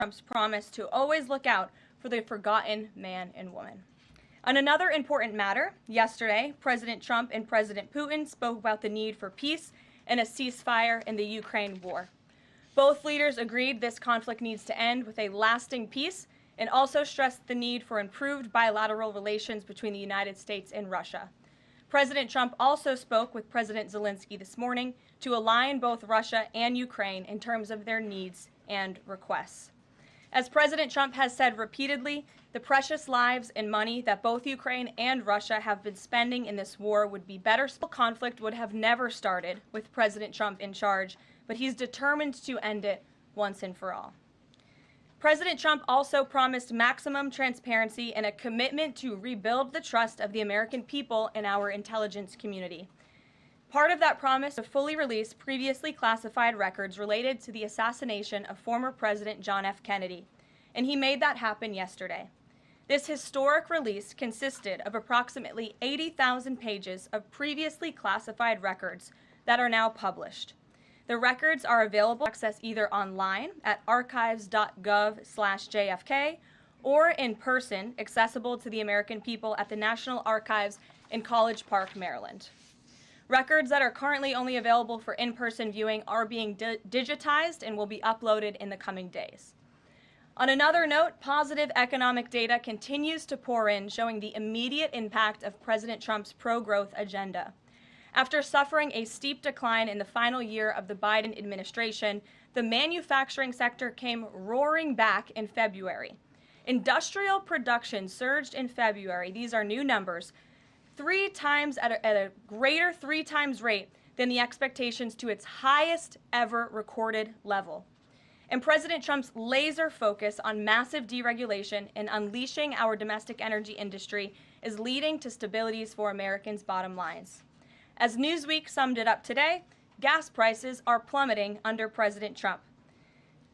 Trump's promise to always look out for the forgotten man and woman. On another important matter, yesterday, President Trump and President Putin spoke about the need for peace and a ceasefire in the Ukraine war. Both leaders agreed this conflict needs to end with a lasting peace and also stressed the need for improved bilateral relations between the United States and Russia. President Trump also spoke with President Zelensky this morning to align both Russia and Ukraine in terms of their needs and requests. As President Trump has said repeatedly, the precious lives and money that both Ukraine and Russia have been spending in this war would be better. The conflict would have never started with President Trump in charge, but he's determined to end it once and for all. President Trump also promised maximum transparency and a commitment to rebuild the trust of the American people in our intelligence community. Part of that promise was to fully release previously classified records related to the assassination of former President John F. Kennedy, and he made that happen yesterday. This historic release consisted of approximately 80,000 pages of previously classified records that are now published. The records are available to access either online at archives.gov/JFK or in person, accessible to the American people at the National Archives in College Park, Maryland. Records that are currently only available for in-person viewing are being digitized and will be uploaded in the coming days. On another note, positive economic data continues to pour in, showing the immediate impact of President Trump's pro-growth agenda. After suffering a steep decline in the final year of the Biden administration, the manufacturing sector came roaring back in February. Industrial production surged in February. These are new numbers. 3 times at a greater 3 times rate than the expectations to its highest ever recorded level. And President Trump's laser focus on massive deregulation and unleashing our domestic energy industry is leading to stabilities for Americans' bottom lines. As Newsweek summed it up today, gas prices are plummeting under President Trump.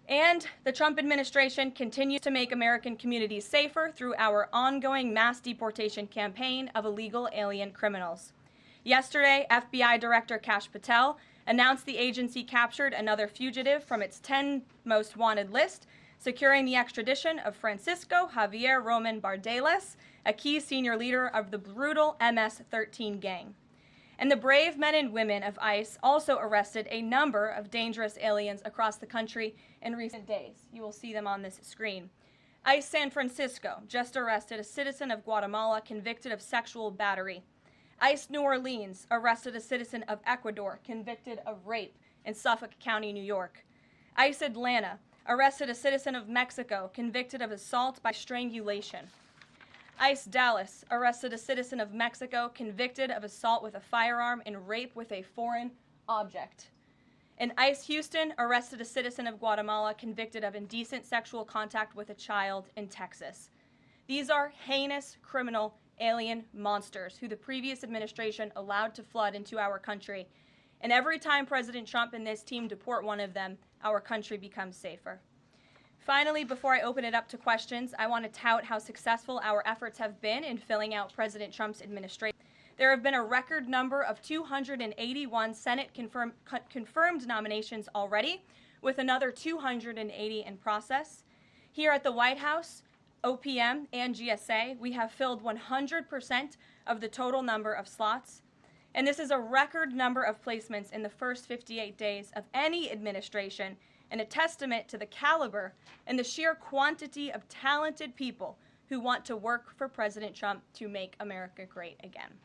And the Trump administration continues to make American communities safer through our ongoing mass deportation campaign of illegal alien criminals. Yesterday, FBI Director Kash Patel announced the agency captured another fugitive from its 10 most wanted list, securing the extradition of Francisco Javier Roman Bardeles, a key senior leader of the brutal MS-13 gang. And the brave men and women of ICE also arrested a number of dangerous aliens across the country in recent days. You will see them on this screen. ICE San Francisco just arrested a citizen of Guatemala convicted of sexual battery. ICE New Orleans arrested a citizen of Ecuador convicted of rape in Suffolk County, New York. ICE Atlanta arrested a citizen of Mexico convicted of assault by strangulation. ICE Dallas arrested a citizen of Mexico convicted of assault with a firearm and rape with a foreign object. And ICE Houston arrested a citizen of Guatemala convicted of indecent sexual contact with a child in Texas. These are heinous criminal alien monsters who the previous administration allowed to flood into our country. And every time President Trump and this team deport one of them, our country becomes safer. Finally, before I open it up to questions, I want to tout how successful our efforts have been in filling out President Trump's administration. There have been a record number of 281 Senate confirmed nominations already, with another 280 in process. Here at the White House, OPM and GSA, we have filled 100% of the total number of slots. And this is a record number of placements in the first 58 days of any administration, and a testament to the caliber and the sheer quantity of talented people who want to work for President Trump to make America great again.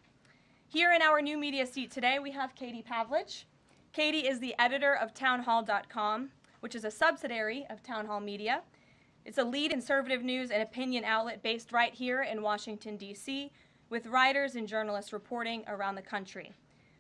Here in our new media seat today, we have Katie Pavlich. Katie is the editor of townhall.com, which is a subsidiary of Town Hall Media. It's a lead conservative news and opinion outlet based right here in Washington, D.C., with writers and journalists reporting around the country.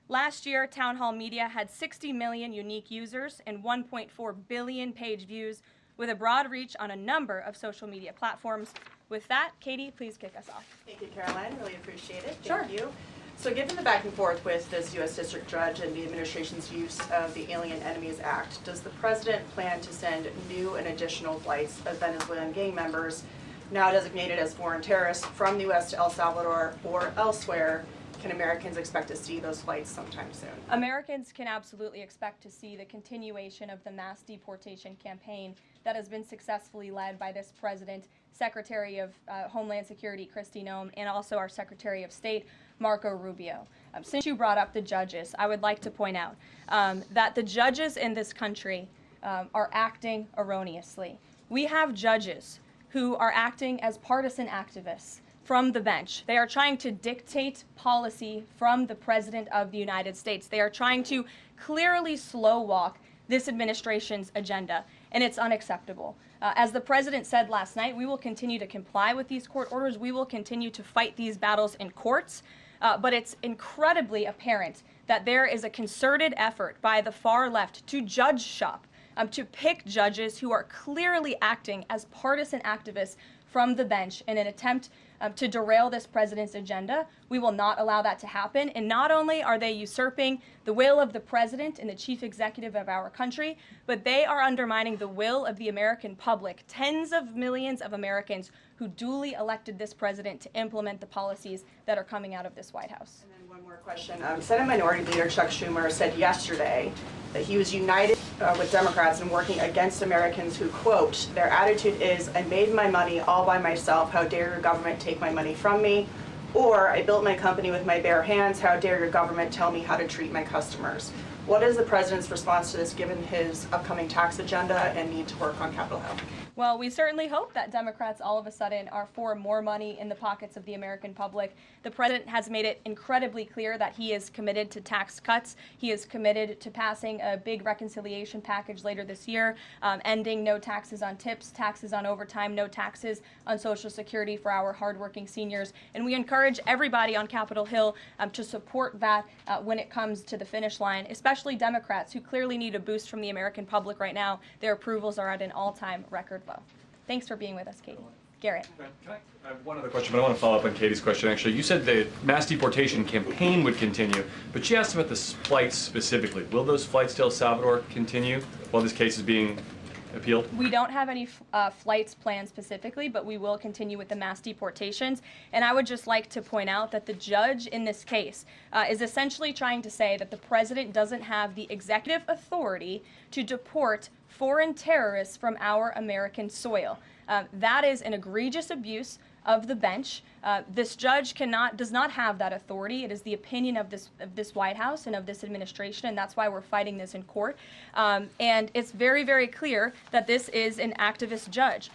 Last year, Town Hall Media had 60 million unique users and 1.4 billion page views, with a broad reach on a number of social media platforms. With that, Katie, please kick us off. Thank you, Karoline. Really appreciate it. Sure. Thank you. So given the back and forth with this U.S. District Judge and the administration's use of the Alien Enemies Act, does the President plan to send new and additional flights of Venezuelan gang members, now designated as foreign terrorists, from the U.S. to El Salvador or elsewhere? Can Americans expect to see those flights sometime soon? Americans can absolutely expect to see the continuation of the mass deportation campaign that has been successfully led by this president, Secretary of Homeland Security Kristi Noem, and also our Secretary of State, Marco Rubio. Since you brought up the judges, I would like to point out that the judges in this country are acting erroneously. We have judges who are acting as partisan activists from the bench. They are trying to dictate policy from the President of the United States. They are trying to clearly slow walk this administration's agenda, and it's unacceptable. As the President said last night, we will continue to comply with these court orders. We will continue to fight these battles in courts, but it's incredibly apparent that there is a concerted effort by the far left to judge shop, to pick judges who are clearly acting as partisan activists from the bench in an attempt to derail this president's agenda. We will not allow that to happen. And not only are they usurping the will of the president and the chief executive of our country, but they are undermining the will of the American public, tens of millions of Americans who duly elected this president to implement the policies that are coming out of this White House. And then one more question. Senate Minority Leader Chuck Schumer said yesterday that he was united with Democrats in working against Americans who, quote, their attitude is, I made my money all by myself, how dare your government take my money from me? Or, I built my company with my bare hands, how dare your government tell me how to treat my customers? What is the president's response to this given his upcoming tax agenda and need to work on Capitol Hill? Well, we certainly hope that Democrats all of a sudden are for more money in the pockets of the American public. The president has made it incredibly clear that he is committed to tax cuts. He is committed to passing a big reconciliation package later this year, ending no taxes on tips, taxes on overtime, no taxes on Social Security for our hardworking seniors. And we encourage everybody on Capitol Hill to support that when it comes to the finish line, especially Democrats who clearly need a boost from the American public right now. Their approvals are at an all-time record low. Thanks for being with us, Katie. Garrett. I have one other question, but I want to follow up on Katie's question, actually. You said the mass deportation campaign would continue, but she asked about the flights specifically. Will those flights to El Salvador continue while this case is being appealed? We don't have any flights planned specifically, but we will continue with the mass deportations. And I would just like to point out that the judge in this case is essentially trying to say that the president doesn't have the executive authority to deport foreign terrorists from our American soil. That is an egregious abuse of the bench. This judge does not have that authority. It is the opinion of this White House and of this administration, and that's why we're fighting this in court. And it's very, very clear that this is an activist judge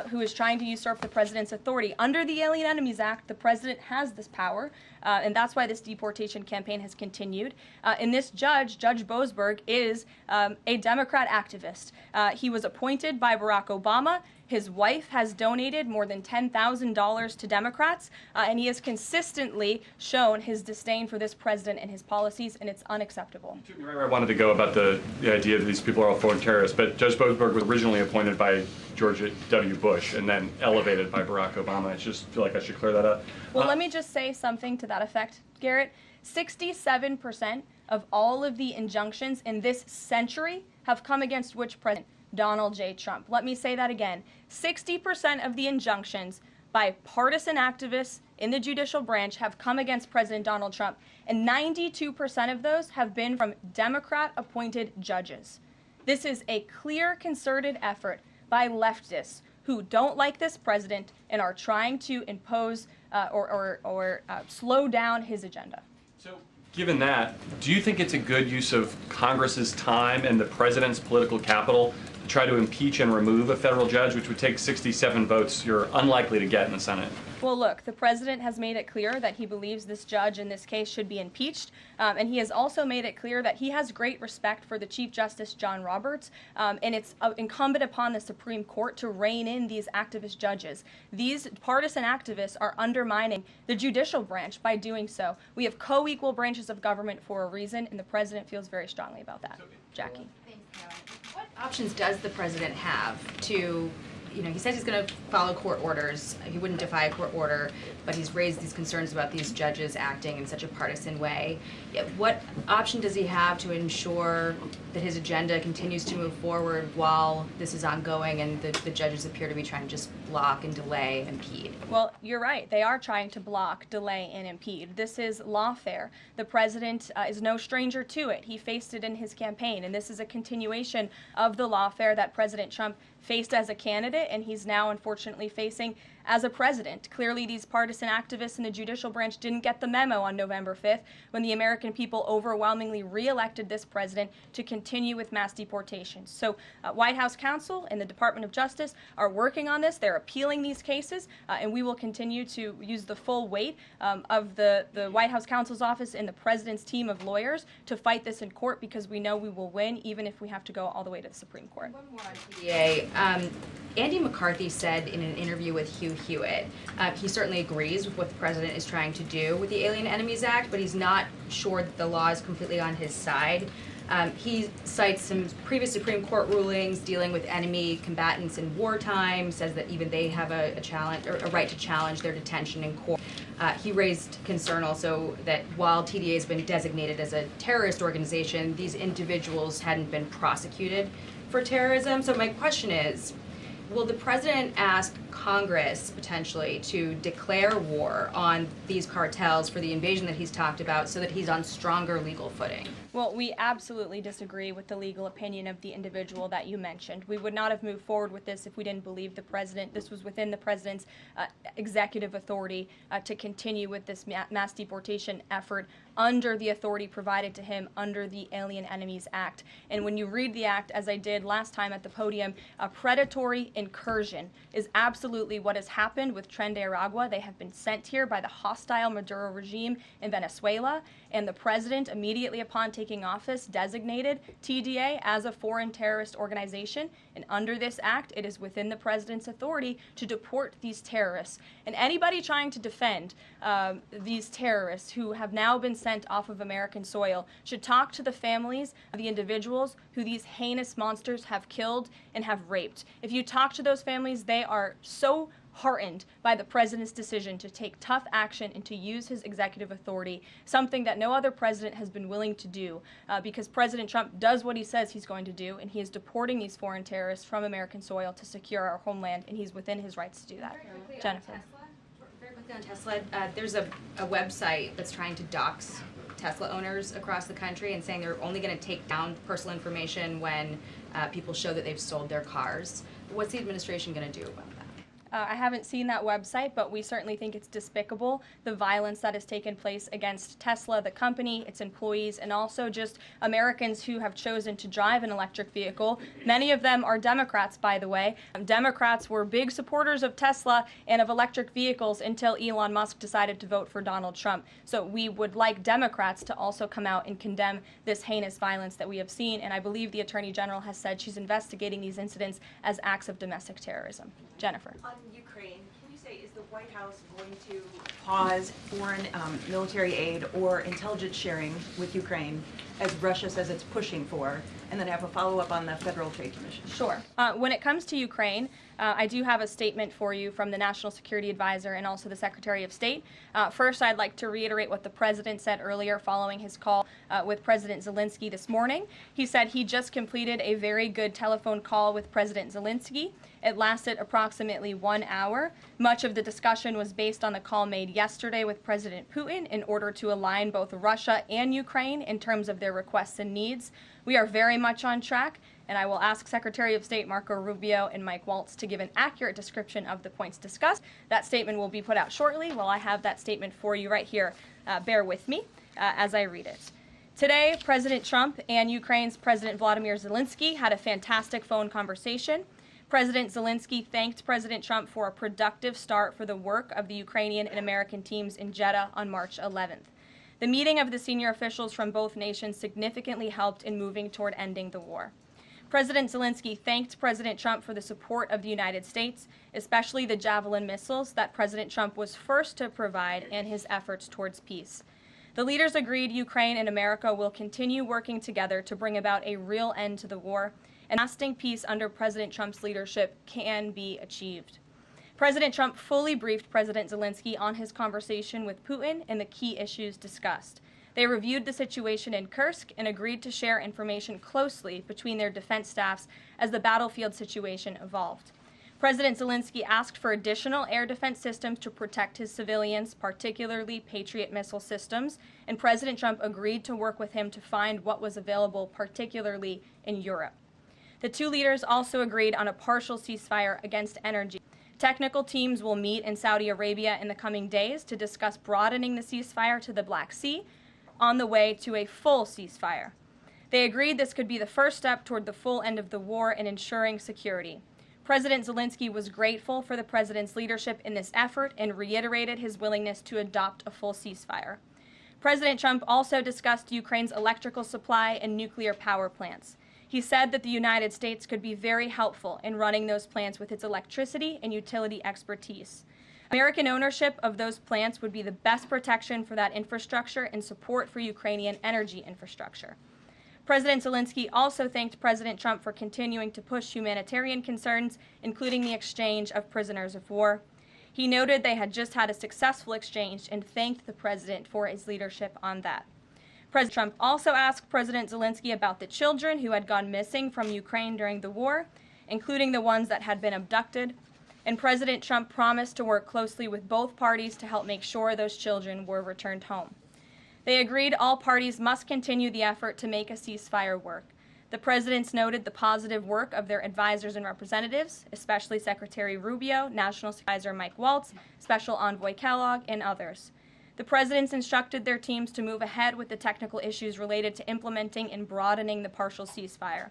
who is trying to usurp the president's authority. Under the Alien Enemies Act, the president has this power, and that's why this deportation campaign has continued. And this judge, Judge Boasberg, is a Democrat activist. He was appointed by Barack Obama. His wife has donated more than $10,000 to Democrats, and he has consistently shown his disdain for this president and his policies, and it's unacceptable. You took me right where I wanted to go about the idea that these people are all foreign terrorists, but Judge Boasberg was originally appointed by George W. Bush and then elevated by Barack Obama. I just feel like I should clear that up. Well, let me just say something to that effect, Garrett. 67% of all of the injunctions in this century have come against which president? Donald J. Trump. Let me say that again. 60% of the injunctions by partisan activists in the judicial branch have come against President Donald Trump, and 92% of those have been from Democrat-appointed judges. This is a clear, concerted effort by leftists who don't like this president and are trying to impose or slow down his agenda. So, given that, do you think it's a good use of Congress's time and the president's political capital to try to impeach and remove a federal judge, which would take 67 votes you're unlikely to get in the Senate? Well, look, the president has made it clear that he believes this judge in this case should be impeached, and he has also made it clear that he has great respect for the Chief Justice John Roberts, and it's incumbent upon the Supreme Court to rein in these activist judges. These partisan activists are undermining the judicial branch by doing so. We have co-equal branches of government for a reason, and the president feels very strongly about that. Jackie. Thanks, Caroline. What options does the president have to, he says he's going to follow court orders. He wouldn't defy a court order, but he's raised these concerns about these judges acting in such a partisan way. What option does he have to ensure that his agenda continues to move forward while this is ongoing and the judges appear to be trying to just block and delay and impede? Well, you're right. They are trying to block, delay, and impede. This is lawfare. The president is no stranger to it. He faced it in his campaign, and this is a continuation of the lawfare that President Trump faced as a candidate, and he's now unfortunately facing as a president. Clearly, these partisan activists in the judicial branch didn't get the memo on November 5th when the American people overwhelmingly re-elected this president to continue with mass deportations. So White House counsel and the Department of Justice are working on this. They're appealing these cases, and we will continue to use the full weight of the White House counsel's office and the president's team of lawyers to fight this in court, because we know we will win, even if we have to go all the way to the Supreme Court. One more on TDA. Andy McCarthy said in an interview with Hugh Hewitt, he certainly agrees with what the president is trying to do with the Alien Enemies Act, but he's not sure that the law is completely on his side. He cites some previous Supreme Court rulings dealing with enemy combatants in wartime, says that even they have a challenge or a right to challenge their detention in court. He raised concern also that while TDA has been designated as a terrorist organization, these individuals hadn't been prosecuted for terrorism. So my question is, will the president ask Congress potentially to declare war on these cartels for the invasion that he's talked about so that he's on stronger legal footing? Well, we absolutely disagree with the legal opinion of the individual that you mentioned. We would not have moved forward with this if we didn't believe the president. This was within the president's executive authority to continue with this mass deportation effort under the authority provided to him under the Alien Enemies Act. And when you read the act, as I did last time at the podium, a predatory incursion is absolutely what has happened with Tren de Aragua. They have been sent here by the hostile Maduro regime in Venezuela, and the president, immediately upon taking office, designated TDA as a foreign terrorist organization. And under this act, it is within the president's authority to deport these terrorists. And anybody trying to defend these terrorists who have now been sent off of American soil should talk to the families of the individuals who these heinous monsters have killed and have raped. If you talk to those families, they are so heartened by the president's decision to take tough action and to use his executive authority, something that no other president has been willing to do, because President Trump does what he says he's going to do, and he is deporting these foreign terrorists from American soil to secure our homeland, and he's within his rights to do that. Jennifer. Very quickly on Tesla, there's a website that's trying to dox Tesla owners across the country and saying they're only going to take down personal information when people show that they've sold their cars. What's the administration going to do about that? I haven't seen that website, but we certainly think it's despicable, the violence that has taken place against Tesla, the company, its employees, and also just Americans who have chosen to drive an electric vehicle. Many of them are Democrats, by the way. Democrats were big supporters of Tesla and of electric vehicles until Elon Musk decided to vote for Donald Trump. So we would like Democrats to also come out and condemn this heinous violence that we have seen, and I believe the Attorney General has said she's investigating these incidents as acts of domestic terrorism. Jennifer. On Ukraine, can you say, is the White House going to pause foreign military aid or intelligence sharing with Ukraine, as Russia says it's pushing for, and then have a follow-up on the Federal Trade Commission? Sure. When it comes to Ukraine, I do have a statement for you from the National Security Advisor and also the Secretary of State. First, I'd like to reiterate what the President said earlier following his call with President Zelensky this morning. He said he just completed a very good telephone call with President Zelensky. It lasted approximately 1 hour. Much of the discussion was based on the call made yesterday with President Putin in order to align both Russia and Ukraine in terms of their requests and needs. We are very much on track, and I will ask Secretary of State Marco Rubio and Mike Waltz to give an accurate description of the points discussed. That statement will be put out shortly. Well, I have that statement for you right here. Bear with me as I read it. Today, President Trump and Ukraine's President Vladimir Zelensky had a fantastic phone conversation. President Zelensky thanked President Trump for a productive start for the work of the Ukrainian and American teams in Jeddah on March 11th. The meeting of the senior officials from both nations significantly helped in moving toward ending the war. President Zelensky thanked President Trump for the support of the United States, especially the Javelin missiles that President Trump was first to provide and his efforts towards peace. The leaders agreed Ukraine and America will continue working together to bring about a real end to the war, and lasting peace under President Trump's leadership can be achieved. President Trump fully briefed President Zelensky on his conversation with Putin and the key issues discussed. They reviewed the situation in Kursk and agreed to share information closely between their defense staffs as the battlefield situation evolved. President Zelensky asked for additional air defense systems to protect his civilians, particularly Patriot missile systems, and President Trump agreed to work with him to find what was available, particularly in Europe. The two leaders also agreed on a partial ceasefire against energy. Technical teams will meet in Saudi Arabia in the coming days to discuss broadening the ceasefire to the Black Sea on the way to a full ceasefire. They agreed this could be the first step toward the full end of the war and ensuring security. President Zelensky was grateful for the president's leadership in this effort and reiterated his willingness to adopt a full ceasefire. President Trump also discussed Ukraine's electrical supply and nuclear power plants. He said that the United States could be very helpful in running those plants with its electricity and utility expertise. American ownership of those plants would be the best protection for that infrastructure and support for Ukrainian energy infrastructure. President Zelensky also thanked President Trump for continuing to push humanitarian concerns, including the exchange of prisoners of war. He noted they had just had a successful exchange and thanked the president for his leadership on that. President Trump also asked President Zelensky about the children who had gone missing from Ukraine during the war, including the ones that had been abducted, and President Trump promised to work closely with both parties to help make sure those children were returned home. They agreed all parties must continue the effort to make a ceasefire work. The presidents noted the positive work of their advisors and representatives, especially Secretary Rubio, National Advisor Mike Waltz, Special Envoy Kellogg, and others. The presidents instructed their teams to move ahead with the technical issues related to implementing and broadening the partial ceasefire.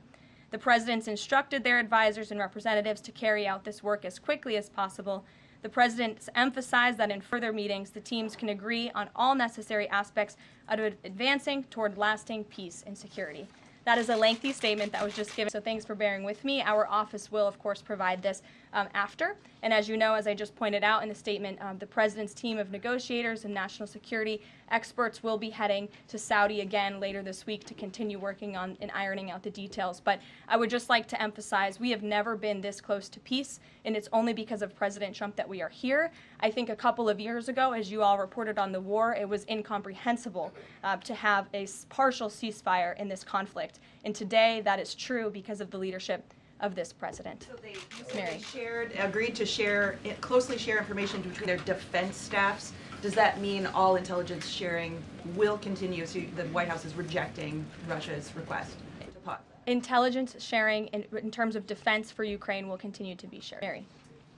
The presidents instructed their advisors and representatives to carry out this work as quickly as possible. The presidents emphasized that in further meetings, the teams can agree on all necessary aspects of advancing toward lasting peace and security. That is a lengthy statement that was just given, so thanks for bearing with me. Our office will, of course, provide this after. And as you know, as I just pointed out in the statement, the president's team of negotiators and national security experts will be heading to Saudi again later this week to continue working on and ironing out the details. But I would just like to emphasize we have never been this close to peace, and it's only because of President Trump that we are here. I think a couple of years ago, as you all reported on the war, it was incomprehensible to have a partial ceasefire in this conflict. And today, that is true because of the leadership of this president. So they agreed to closely share information between their defense staffs. Does that mean all intelligence sharing will continue? So the White House is rejecting Russia's request to pause. Intelligence sharing in terms of defense for Ukraine will continue to be shared. Mary.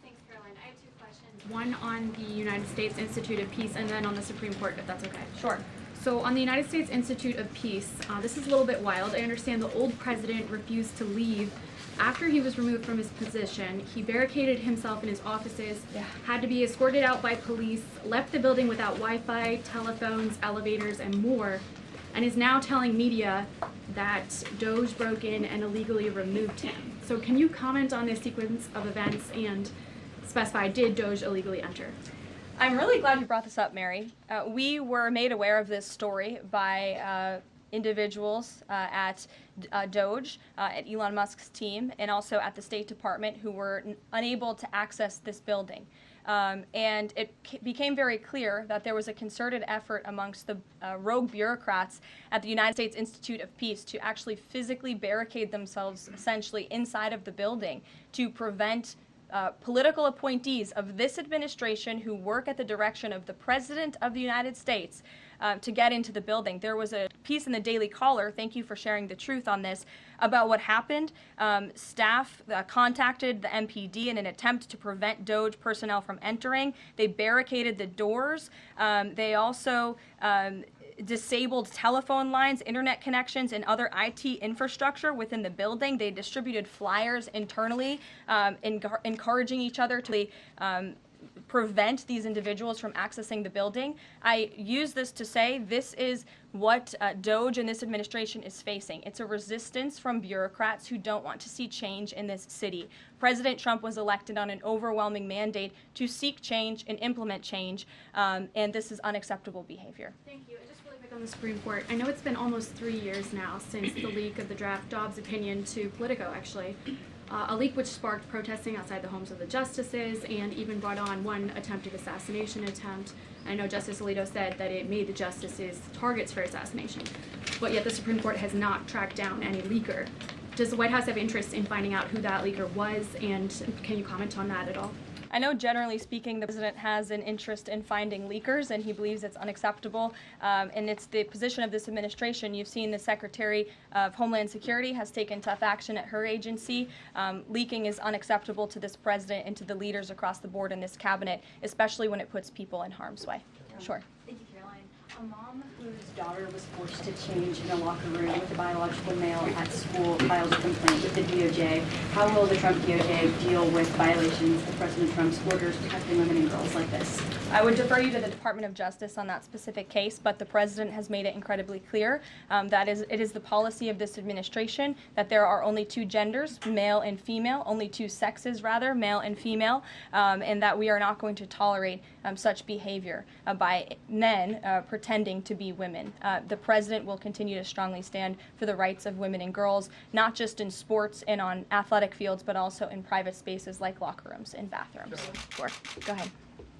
Thanks, Karoline. I have two questions. One on the United States Institute of Peace and then on the Supreme Court, if that's okay. Sure. So on the United States Institute of Peace, this is a little bit wild. I understand the old president refused to leave after he was removed from his position. He barricaded himself in his offices, had to be escorted out by police, left the building without Wi-Fi, telephones, elevators, and more, and is now telling media that DOGE broke in and illegally removed him. So can you comment on this sequence of events and specify, did DOGE illegally enter? I'm really glad you brought this up, Mary. We were made aware of this story by individuals at DOGE, at Elon Musk's team, and also at the State Department who were unable to access this building. And it became very clear that there was a concerted effort amongst the rogue bureaucrats at the United States Institute of Peace to actually physically barricade themselves essentially inside of the building to prevent political appointees of this administration who work at the direction of the President of the United States to get into the building. There was a piece in the Daily Caller, thank you for sharing the truth on this, about what happened. Staff contacted the MPD in an attempt to prevent DOGE personnel from entering. They barricaded the doors. They also disabled telephone lines, internet connections, and other IT infrastructure within the building. They distributed flyers internally, encouraging each other to prevent these individuals from accessing the building. I use this to say this is what DOGE and this administration is facing. It's a resistance from bureaucrats who don't want to see change in this city. President Trump was elected on an overwhelming mandate to seek change and implement change, and this is unacceptable behavior. Thank you. And just really quick on the Supreme Court. I know it's been almost 3 years now since the leak of the draft Dobbs opinion to Politico, actually. A leak which sparked protesting outside the homes of the justices and even brought on one attempted assassination attempt. I know Justice Alito said that it made the justices targets for assassination, but yet the Supreme Court has not tracked down any leaker. Does the White House have interest in finding out who that leaker was, and can you comment on that at all? I know generally speaking the president has an interest in finding leakers, and he believes it's unacceptable, and it's the position of this administration. You've seen the Secretary of Homeland Security has taken tough action at her agency. Leaking is unacceptable to this president and to the leaders across the board in this cabinet, especially when it puts people in harm's way. Sure. Thank you, Caroline. A mom whose daughter was forced to change in a locker room with a biological male at school filed a complaint with the DOJ. How will the Trump DOJ deal with violations of President Trump's orders protecting women and girls like this? I would defer you to the Department of Justice on that specific case, but the president has made it incredibly clear that it is the policy of this administration that there are only two genders, male and female, only two sexes rather, male and female, and that we are not going to tolerate such behavior by men pretending to be women. The president will continue to strongly stand for the rights of women and girls, not just in sports and on athletic fields, but also in private spaces like locker rooms and bathrooms. Sure. Go ahead.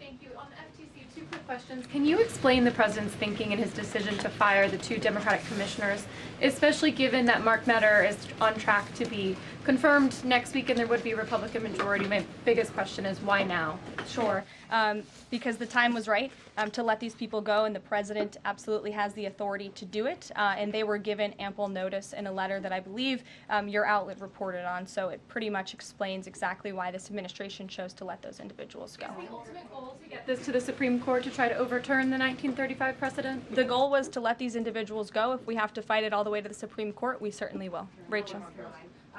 Thank you. On the FTC, two quick questions. Can you explain the president's thinking in his decision to fire the two Democratic commissioners, especially given that Mark Meadow is on track to be confirmed next week and there would be a Republican majority? My biggest question is why now? Sure. Because the time was right to let these people go, and the president absolutely has the authority to do it, and they were given ample notice in a letter that I believe your outlet reported on, so it pretty much explains exactly why this administration chose to let those individuals go. Is the ultimate goal to get this to the Supreme Court to try to overturn the 1935 precedent? The goal was to let these individuals go. If we have to fight it all the way to the Supreme Court, we certainly will. Rachel.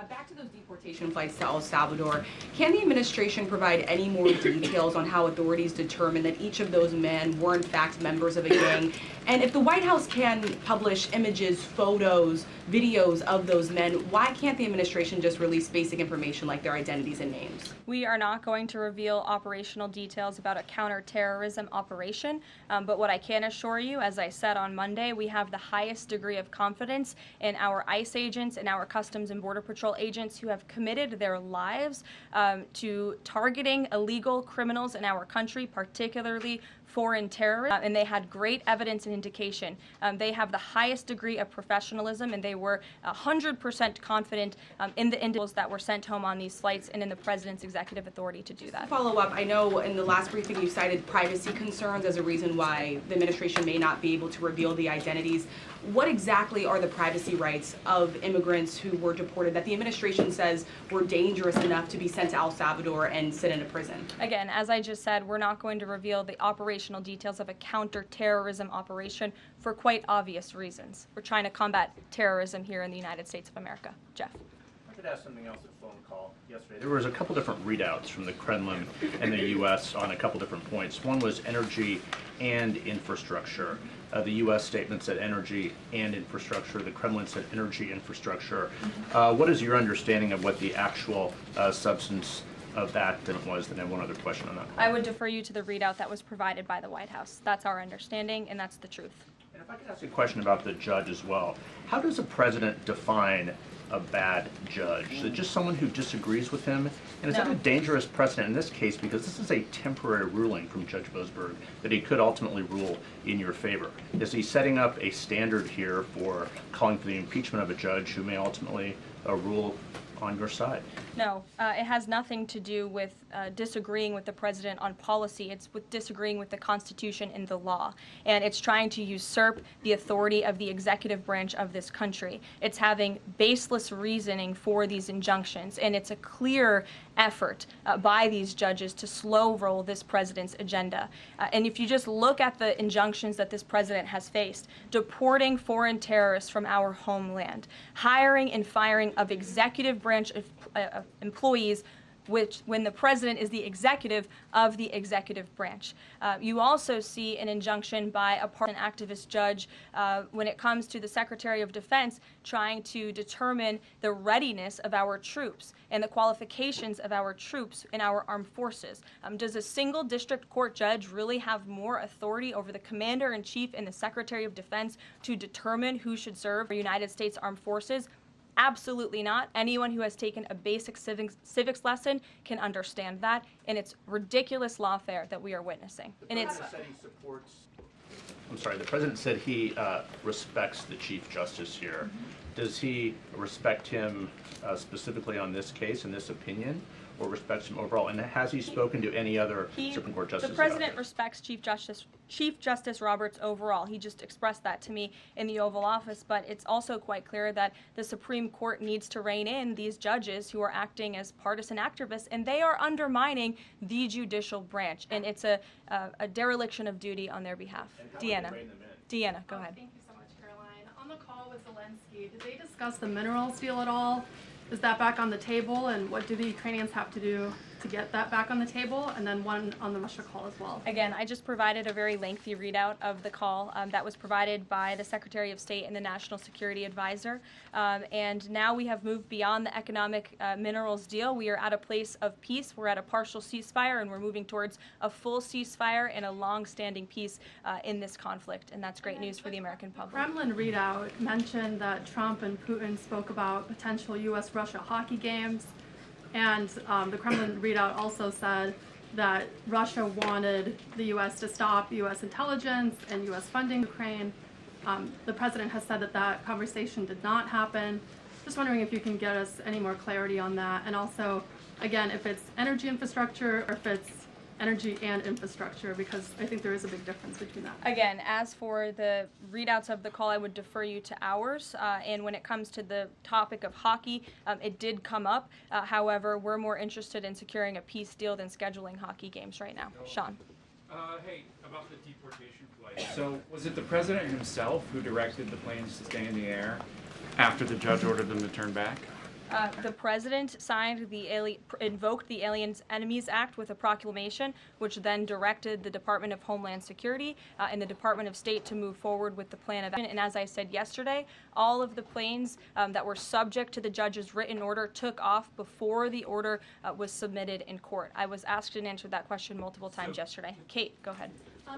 Back to those deportation flights to El Salvador, can the administration provide any more details on how authorities determined that each of those men were in fact members of a gang? And if the White House can publish images, photos, videos of those men, why can't the administration just release basic information like their identities and names? We are not going to reveal operational details about a counterterrorism operation, but what I can assure you, as I said on Monday, we have the highest degree of confidence in our ICE agents and our Customs and Border Patrol agents who have committed their lives to targeting illegal criminals in our country, particularly foreign terrorists, and they had great evidence and indication. They have the highest degree of professionalism, and they were 100% confident in the individuals that were sent home on these flights and in the president's executive authority to do that. Follow up, I know in the last briefing you cited privacy concerns as a reason why the administration may not be able to reveal the identities. What exactly are the privacy rights of immigrants who were deported that the administration says were dangerous enough to be sent to El Salvador and sit in a prison? Again, as I just said, we're not going to reveal the operational details of a counterterrorism operation for quite obvious reasons. We're trying to combat terrorism here in the United States of America. Jeff. I could ask something else at phone call yesterday. There was a couple different readouts from the Kremlin and the U.S. on a couple different points. One was energy and infrastructure. The U.S. statement said energy and infrastructure. The Kremlin said energy infrastructure. What is your understanding of what the actual substance of that was? Then I have one other question on that. I would defer you to the readout that was provided by the White House. That's our understanding, and that's the truth. And if I could ask a question about the judge as well. How does a president define a bad judge? Is it just someone who disagrees with him? And is that a dangerous precedent in this case, because this is a temporary ruling from Judge Boasberg that he could ultimately rule in your favor? Is he setting up a standard here for calling for the impeachment of a judge who may ultimately rule on your side? No, it has nothing to do with disagreeing with the president on policy. It's with disagreeing with the Constitution and the law. And it's trying to usurp the authority of the executive branch of this country. It's having baseless reasoning for these injunctions. And it's a clear effort by these judges to slow roll this president's agenda. And if you just look at the injunctions that this president has faced, deporting foreign terrorists from our homeland, hiring and firing of executive branch employees, which when the president is the executive of the executive branch. You also see an injunction by a partisan activist judge when it comes to the Secretary of Defense trying to determine the readiness of our troops and the qualifications of our troops in our armed forces. Does a single district court judge really have more authority over the Commander-in-Chief and the Secretary of Defense to determine who should serve the United States Armed Forces? Absolutely not. Anyone who has taken a basic civics lesson can understand that, and it's ridiculous lawfare that we are witnessing. And it's. The president said he respects the Chief Justice here. Does he respect him specifically on this case and this opinion, or respects him overall? And has he spoken to any other Supreme Court justices? The president respects Chief Justice Roberts overall. He just expressed that to me in the Oval Office, but it's also quite clear that the Supreme Court needs to rein in these judges who are acting as partisan activists, and they are undermining the judicial branch, and it's a dereliction of duty on their behalf. Deanna, go ahead. Thank you so much, Caroline. On the call with Zelensky, did they discuss the minerals deal at all? Is that back on the table, and what do the Ukrainians have to do to get that back on the table? And then one on the Russia call as well. Again, I just provided a very lengthy readout of the call that was provided by the Secretary of State and the National Security Advisor. And now we have moved beyond the economic minerals deal. We are at a place of peace. We're at a partial ceasefire, and we're moving towards a full ceasefire and a long-standing peace in this conflict. And that's great news for the American public. Kremlin readout mentioned that Trump and Putin spoke about potential U.S.-Russia hockey games. And the Kremlin readout also said that Russia wanted the U.S. to stop U.S. intelligence and U.S. funding Ukraine. The president has said that that conversation did not happen. Just wondering if you can get us any more clarity on that. And also, again, if it's energy infrastructure or if it's energy and infrastructure, because I think there is a big difference between that. Again, as for the readouts of the call, I would defer you to ours. And when it comes to the topic of hockey, it did come up. However, we're more interested in securing a peace deal than scheduling hockey games right now. Sean. Hey, about the deportation flight. So was it the president himself who directed the planes to stay in the air after the judge ordered them to turn back? The president invoked the Aliens Enemies Act with a proclamation, which then directed the Department of Homeland Security and the Department of State to move forward with the plan of action. And as I said yesterday, all of the planes that were subject to the judge's written order took off before the order was submitted in court. I was asked and answered that question multiple times yesterday. Kate, go ahead.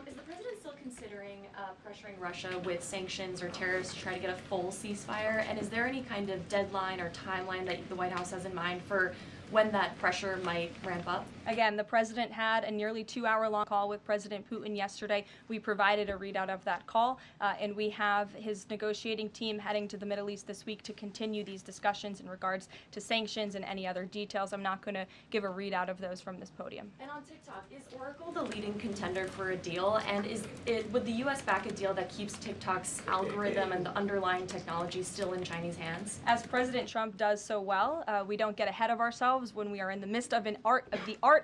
Is the president still considering pressuring Russia with sanctions or tariffs to try to get a full ceasefire? And is there any kind of deadline or timeline that the White House has in mind for when that pressure might ramp up? Again, the president had a nearly 2-hour-long call with President Putin yesterday. We provided a readout of that call, and we have his negotiating team heading to the Middle East this week to continue these discussions in regards to sanctions and any other details. I'm not going to give a readout of those from this podium. And on TikTok, is Oracle the leading contender for a deal? And would the U.S. back a deal that keeps TikTok's algorithm and the underlying technology still in Chinese hands? As President Trump does so well, we don't get ahead of ourselves when we are in the midst of the art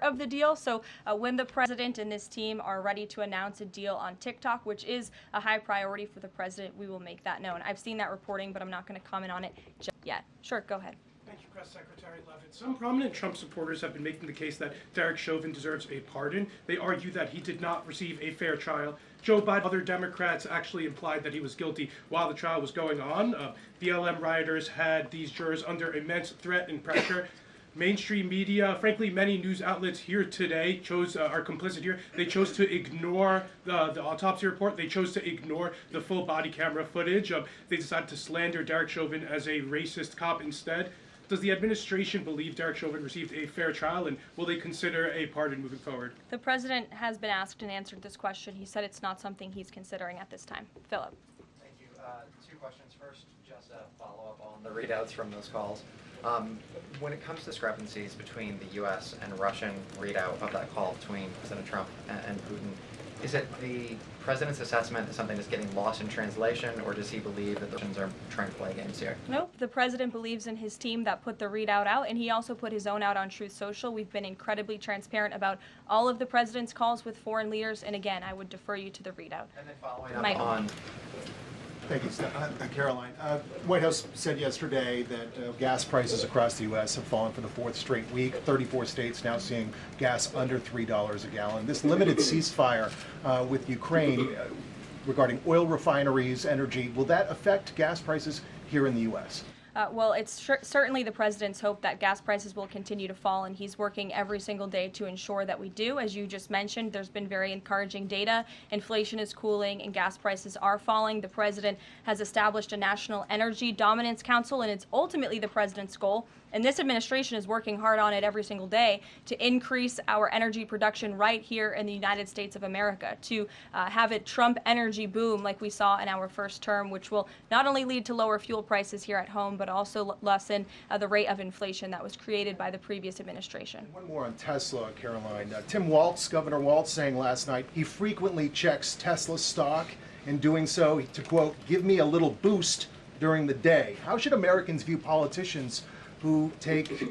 of the deal. So when the president and his team are ready to announce a deal on TikTok, which is a high priority for the president, we will make that known. I've seen that reporting, but I'm not going to comment on it just yet. Sure, go ahead. Thank you, Press Secretary Leavitt. Some prominent Trump supporters have been making the case that Derek Chauvin deserves a pardon. They argue that he did not receive a fair trial. Joe Biden and other Democrats actually implied that he was guilty while the trial was going on. BLM rioters had these jurors under immense threat and pressure. Mainstream media, frankly, many news outlets here today are complicit here. They chose to ignore the autopsy report. They chose to ignore the full body camera footage. They decided to slander Derek Chauvin as a racist cop instead. Does the administration believe Derek Chauvin received a fair trial, and will they consider a pardon moving forward? The president has been asked and answered this question. He said it's not something he's considering at this time. Philip. Thank you. 2 questions. First, just a follow-up on the readouts from those calls. When it comes to discrepancies between the U.S. and Russian readout of that call between President Trump and Putin, is it the president's assessment that something is getting lost in translation, or does he believe that the Russians are trying to play games here? Nope. The president believes in his team that put the readout out, and he also put his own out on Truth Social. We've been incredibly transparent about all of the president's calls with foreign leaders, and again, I would defer you to the readout. And then following up on... Thank you, Caroline. White House said yesterday that gas prices across the U.S. have fallen for the 4th straight week. 34 states now seeing gas under $3 a gallon. This limited ceasefire with Ukraine regarding oil refineries, energy, will that affect gas prices here in the U.S.? Well, it's certainly the president's hope that gas prices will continue to fall, and he's working every single day to ensure that we do. As you just mentioned, there's been very encouraging data. Inflation is cooling and gas prices are falling. The president has established a National Energy Dominance Council, and it's ultimately the president's goal And this administration is working hard on it every single day to increase our energy production right here in the United States of America, to have a Trump energy boom like we saw in our first term, which will not only lead to lower fuel prices here at home, but also lessen the rate of inflation that was created by the previous administration. One more on Tesla, Caroline. Tim Walz, Governor Walz, saying last night he frequently checks Tesla stock. In doing so, to quote, give me a little boost during the day. How should Americans view politicians who take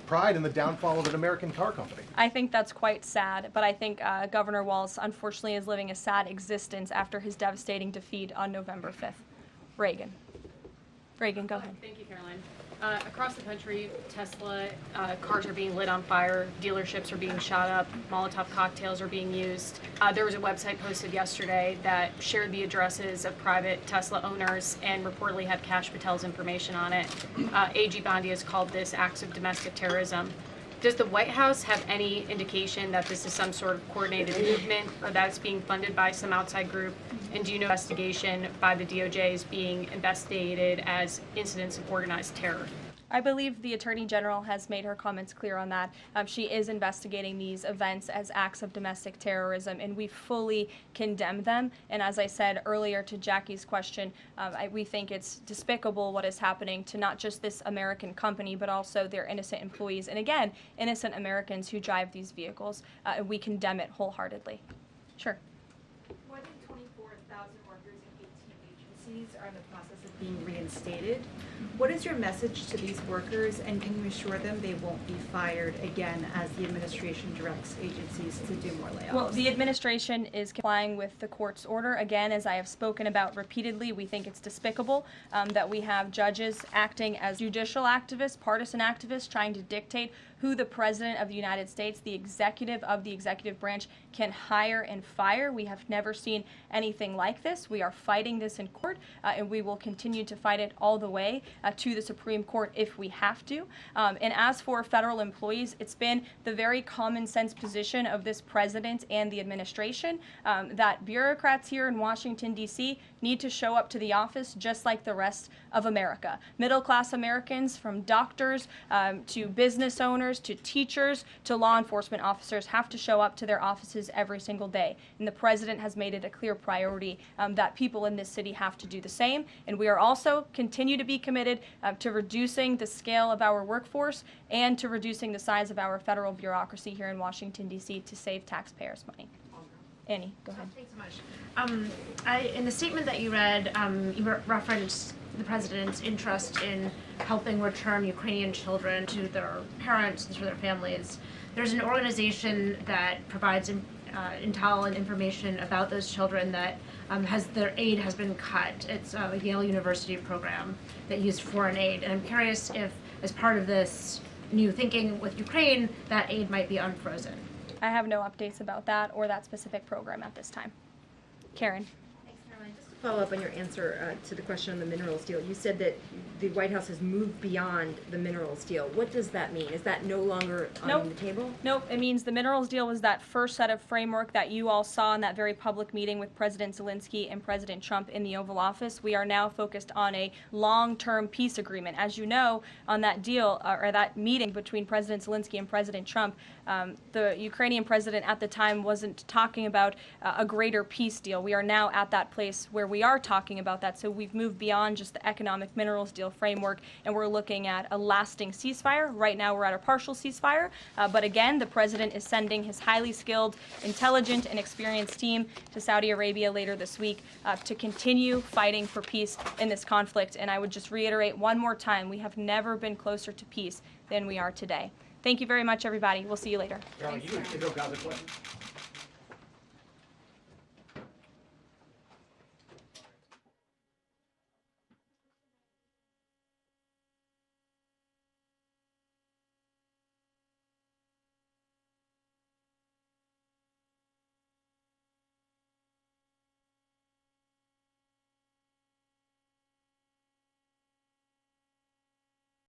pride in the downfall of an American car company? I think that's quite sad, but I think Governor Walz unfortunately is living a sad existence after his devastating defeat on November 5th. Reagan, go ahead. Thank you, Caroline. Across the country, Tesla cars are being lit on fire, dealerships are being shot up, Molotov cocktails are being used. There was a website posted yesterday that shared the addresses of private Tesla owners and reportedly had Kash Patel's information on it. AG Bondi has called this acts of domestic terrorism. Does the White House have any indication that this is some sort of coordinated movement or that it's being funded by some outside group? And do you know investigation by the DOJ is being investigated as incidents of organized terror? I believe the Attorney General has made her comments clear on that. She is investigating these events as acts of domestic terrorism, and we fully condemn them. And as I said earlier to Jackie's question, we think it's despicable what is happening to not just this American company, but also their innocent employees. And again, innocent Americans who drive these vehicles. And we condemn it wholeheartedly. Sure. More than 24,000 workers in 18 agencies are in the process of being reinstated. What is your message to these workers, and can you assure them they won't be fired again as the administration directs agencies to do more layoffs? Well, the administration is complying with the court's order. Again, as I have spoken about repeatedly, we think it's despicable that we have judges acting as judicial activists, partisan activists, trying to dictate who the President of the United States, the executive of the executive branch, can hire and fire. We have never seen anything like this. We are fighting this in court, and we will continue to fight it all the way to the Supreme Court if we have to. And as for federal employees, it's been the very common sense position of this president and the administration that bureaucrats here in Washington, D.C. need to show up to the office just like the rest of America. Middle-class Americans, from doctors to business owners to teachers to law enforcement officers, have to show up to their offices every single day. And the president has made it a clear priority that people in this city have to do the same. And we are also continue to be committed to reducing the scale of our workforce and to reducing the size of our federal bureaucracy here in Washington, D.C. to save taxpayers' money. Annie, go ahead. Thanks so much. In the statement that you read, you referenced the president's interest in helping return Ukrainian children to their parents and to their families. There's an organization that provides intel and information about those children that their aid has been cut. It's a Yale University program that used foreign aid. And I'm curious if, as part of this new thinking with Ukraine, that aid might be unfrozen. I have no updates about that or that specific program at this time. Karen. Follow up on your answer to the question on the minerals deal. You said that the White House has moved beyond the minerals deal. What does that mean? Is that no longer on the table? Nope. It means the minerals deal was that first set of framework that you all saw in that very public meeting with President Zelensky and President Trump in the Oval Office. We are now focused on a long-term peace agreement. As you know, on that deal or that meeting between President Zelensky and President Trump, the Ukrainian president at the time wasn't talking about a greater peace deal. We are now at that place where we are talking about that. So we've moved beyond just the economic minerals deal framework, and we're looking at a lasting ceasefire. Right now we're at a partial ceasefire, but again, the president is sending his highly skilled, intelligent, and experienced team to Saudi Arabia later this week to continue fighting for peace in this conflict. And I would just reiterate one more time, we have never been closer to peace than we are today. Thank you very much, everybody. We'll see you later. Caroline, you got a question?